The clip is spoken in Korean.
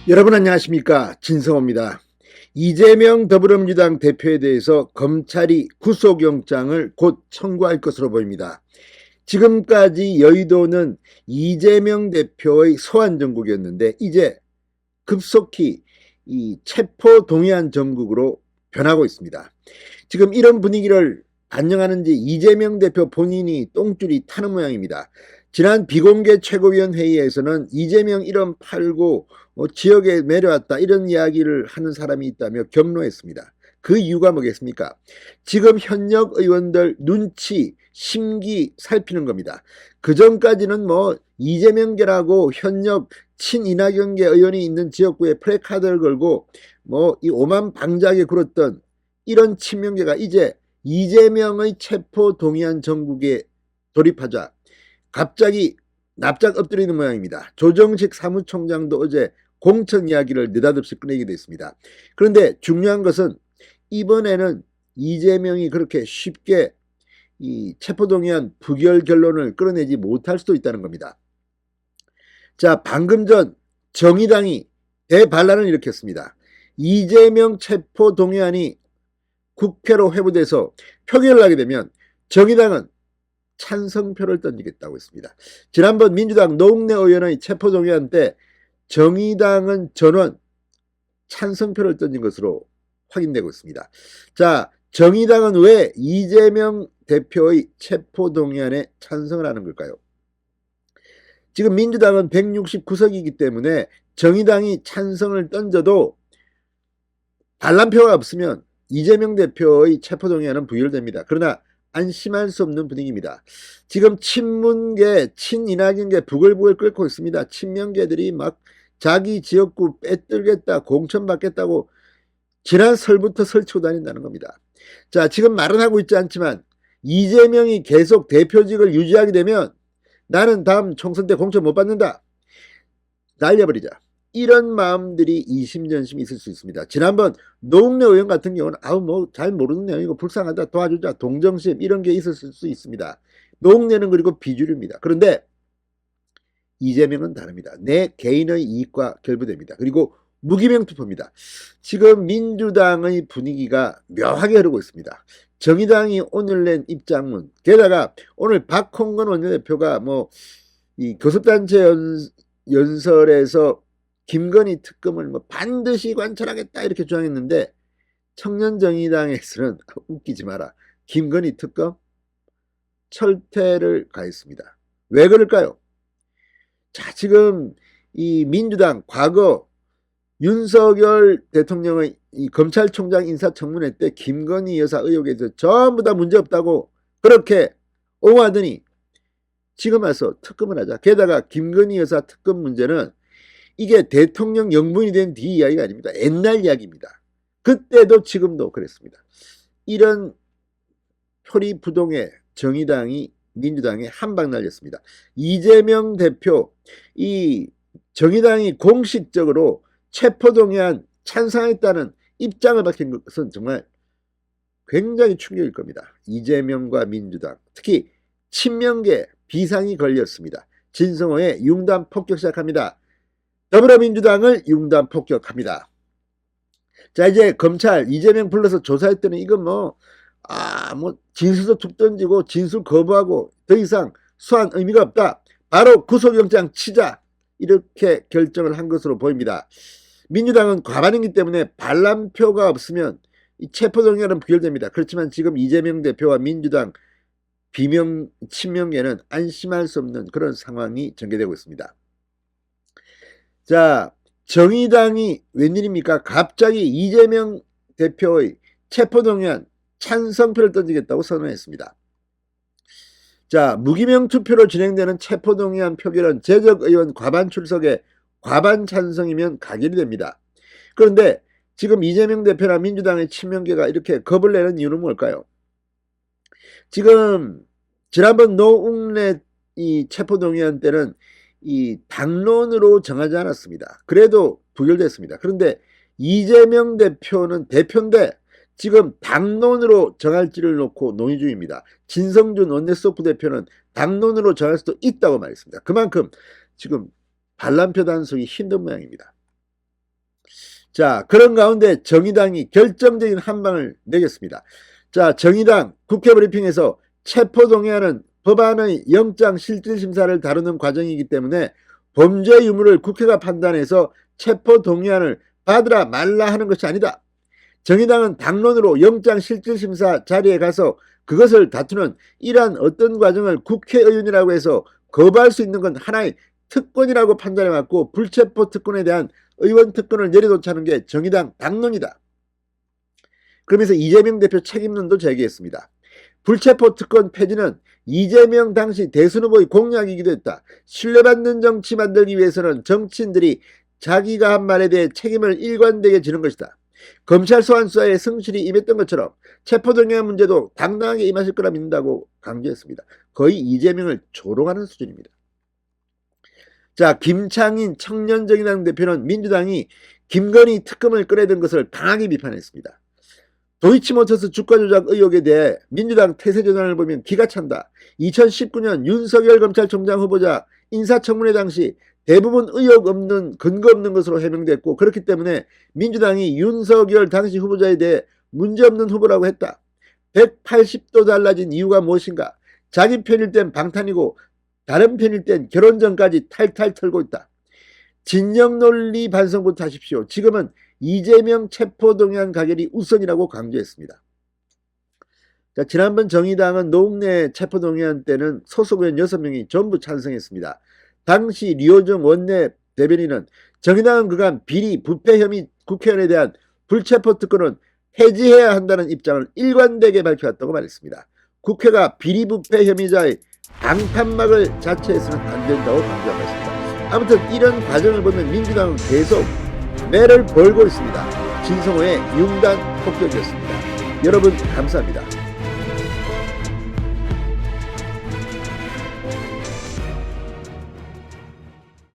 여러분 안녕하십니까, 진성호입니다. 이재명 더불어민주당 대표에 대해서 검찰이 구속영장을 곧 청구할 것으로 보입니다. 지금까지 여의도는 이재명 대표의 소환 정국이었는데 이제 급속히 이 체포 동의안 정국으로 변하고 있습니다. 지금 이런 분위기를 반영하는지 이재명 대표 본인이 똥줄이 타는 모양입니다. 지난 비공개 최고위원 회의에서는 이재명 이름 팔고 지역에 내려왔다 이런 이야기를 하는 사람이 있다며 격노했습니다. 그 이유가 뭐겠습니까? 지금 현역 의원들 눈치, 심기 살피는 겁니다. 그전까지는 뭐 이재명계라고 현역 친이낙연계 의원이 있는 지역구에 프레카드를 걸고 뭐 이 오만방자하게 굴었던 이런 친명계가 이제 이재명의 체포 동의안 정국에 돌입하자 갑자기 납작 엎드리는 모양입니다. 조정식 사무총장도 어제 공천 이야기를 느닷없이 꺼내게 됐습니다. 그런데 중요한 것은 이번에는 이재명이 그렇게 쉽게 이 체포동의안 부결 결론을 끌어내지 못할 수도 있다는 겁니다. 자, 방금 전 정의당이 대반란을 일으켰습니다. 이재명 체포동의안이 국회로 회부돼서 표결을 하게 되면 정의당은 찬성표를 던지겠다고 했습니다. 지난번 민주당 노웅래 의원의 체포동의안 때 정의당은 전원 찬성표를 던진 것으로 확인되고 있습니다. 자, 정의당은 왜 이재명 대표의 체포동의안에 찬성을 하는 걸까요? 지금 민주당은 169석이기 때문에 정의당이 찬성을 던져도 반란표가 없으면 이재명 대표의 체포동의안은 부결됩니다. 그러나 안심할 수 없는 분위기입니다. 지금 친문계, 친이낙연계 부글부글 끓고 있습니다. 친명계들이 막 자기 지역구 빼들겠다, 공천받겠다고 지난 설부터 설치고 다닌다는 겁니다. 자, 지금 말은 하고 있지 않지만 이재명이 계속 대표직을 유지하게 되면 나는 다음 총선 때 공천 못 받는다, 날려버리자, 이런 마음들이 이심전심이 있을 수 있습니다. 지난번 노웅래 의원 같은 경우는 뭐 잘 모르는 내용이고 불쌍하다, 도와주자, 동정심 이런 게 있었을 수 있습니다. 노웅래는 그리고 비주류입니다. 그런데 이재명은 다릅니다. 내 개인의 이익과 결부됩니다. 그리고 무기명 투표입니다. 지금 민주당의 분위기가 묘하게 흐르고 있습니다. 정의당이 오늘 낸 입장문, 게다가 오늘 박홍근 원내대표가 뭐 이 교섭단체 연설에서 김건희 특검을 뭐 반드시 관철하겠다 이렇게 주장했는데 청년정의당에서는 웃기지 마라, 김건희 특검 철퇴를 가했습니다. 왜 그럴까요? 자, 지금 이 민주당 과거 윤석열 대통령의 이 검찰총장 인사청문회 때 김건희 여사 의혹에 대해서 전부 다 문제없다고 그렇게 옹호하더니 지금 와서 특검을 하자. 게다가 김건희 여사 특검 문제는 이게 대통령 영분이 된 뒤 이야기가 아닙니다. 옛날 이야기입니다. 그때도 지금도 그랬습니다. 이런 표리부동의 정의당이 민주당에 한방 날렸습니다. 이재명 대표, 이 정의당이 공식적으로 체포동의안 찬성했다는 입장을 밝힌 것은 정말 굉장히 충격일 겁니다. 이재명과 민주당, 특히 친명계 비상이 걸렸습니다. 진성호의 융단 폭격 시작합니다. 더불어민주당을 융단 폭격합니다. 자, 이제 검찰 이재명 불러서 조사했더니 이건 뭐 진술도 툭 던지고 진술 거부하고 더 이상 수한 의미가 없다, 바로 구속영장 치자, 이렇게 결정을 한 것으로 보입니다. 민주당은 과반이기 때문에 반란표가 없으면 이 체포동의안은 부결됩니다. 그렇지만 지금 이재명 대표와 민주당 비명 친명계는 안심할 수 없는 그런 상황이 전개되고 있습니다. 자, 정의당이 웬일입니까? 갑자기 이재명 대표의 체포동의안 찬성표를 던지겠다고 선언했습니다. 자, 무기명 투표로 진행되는 체포동의안 표결은 재적 의원 과반 출석에 과반 찬성이면 가결이 됩니다. 그런데 지금 이재명 대표나 민주당의 친명계가 이렇게 겁을 내는 이유는 뭘까요? 지금 지난번 노웅래 이 체포동의안 때는 이 당론으로 정하지 않았습니다. 그래도 부결됐습니다. 그런데 이재명 대표는 대표인데 지금 당론으로 정할지를 놓고 논의 중입니다. 진성준 원내수석 부대표는 당론으로 정할 수도 있다고 말했습니다. 그만큼 지금 반란표 단속이 힘든 모양입니다. 자, 그런 가운데 정의당이 결정적인 한방을 내겠습니다. 자, 정의당 국회 브리핑에서 체포동의안은 법안의 영장실질심사를 다루는 과정이기 때문에 범죄 유무를 국회가 판단해서 체포동의안을 받으라 말라 하는 것이 아니다. 정의당은 당론으로 영장실질심사 자리에 가서 그것을 다투는 이러한 어떤 과정을 국회의원이라고 해서 거부할 수 있는 건 하나의 특권이라고 판단해왔고, 불체포 특권에 대한 의원 특권을 내려놓지 않은 게 정의당 당론이다. 그러면서 이재명 대표 책임론도 제기했습니다. 불체포 특권 폐지는 이재명 당시 대선 후보의 공약이기도 했다. 신뢰받는 정치 만들기 위해서는 정치인들이 자기가 한 말에 대해 책임을 일관되게 지는 것이다. 검찰 소환 수사에 성실히 임했던 것처럼 체포동의안 문제도 당당하게 임하실 거라 믿는다고 강조했습니다. 거의 이재명을 조롱하는 수준입니다. 자, 김창인 청년정의당 대표는 민주당이 김건희 특검을 꺼내든 것을 강하게 비판했습니다. 도이치모터스 주가 조작 의혹에 대해 민주당 태세전환을 보면 기가 찬다. 2019년 윤석열 검찰총장 후보자 인사청문회 당시 대부분 의혹 없는 근거 없는 것으로 해명됐고, 그렇기 때문에 민주당이 윤석열 당시 후보자에 대해 문제없는 후보라고 했다. 180도 달라진 이유가 무엇인가? 자기 편일 땐 방탄이고 다른 편일 땐 결혼 전까지 탈탈 털고 있다. 진영 논리 반성부터 하십시오. 지금은 이재명 체포동의안 가결이 우선이라고 강조했습니다. 자, 지난번 정의당은 노웅래 체포동의안 때는 소속 의원 6명이 전부 찬성했습니다. 당시 류호정 원내 대변인은 정의당은 그간 비리 부패 혐의 국회의원에 대한 불체포 특권은 폐지해야 한다는 입장을 일관되게 밝혀왔다고 말했습니다. 국회가 비리 부패 혐의자의 방탄막을 자체해서는 안 된다고 강조하고 있습니다. 아무튼 이런 과정을 보면 민주당은 계속 매를 벌고 있습니다. 진성호의 융단 폭격이었습니다. 여러분 감사합니다.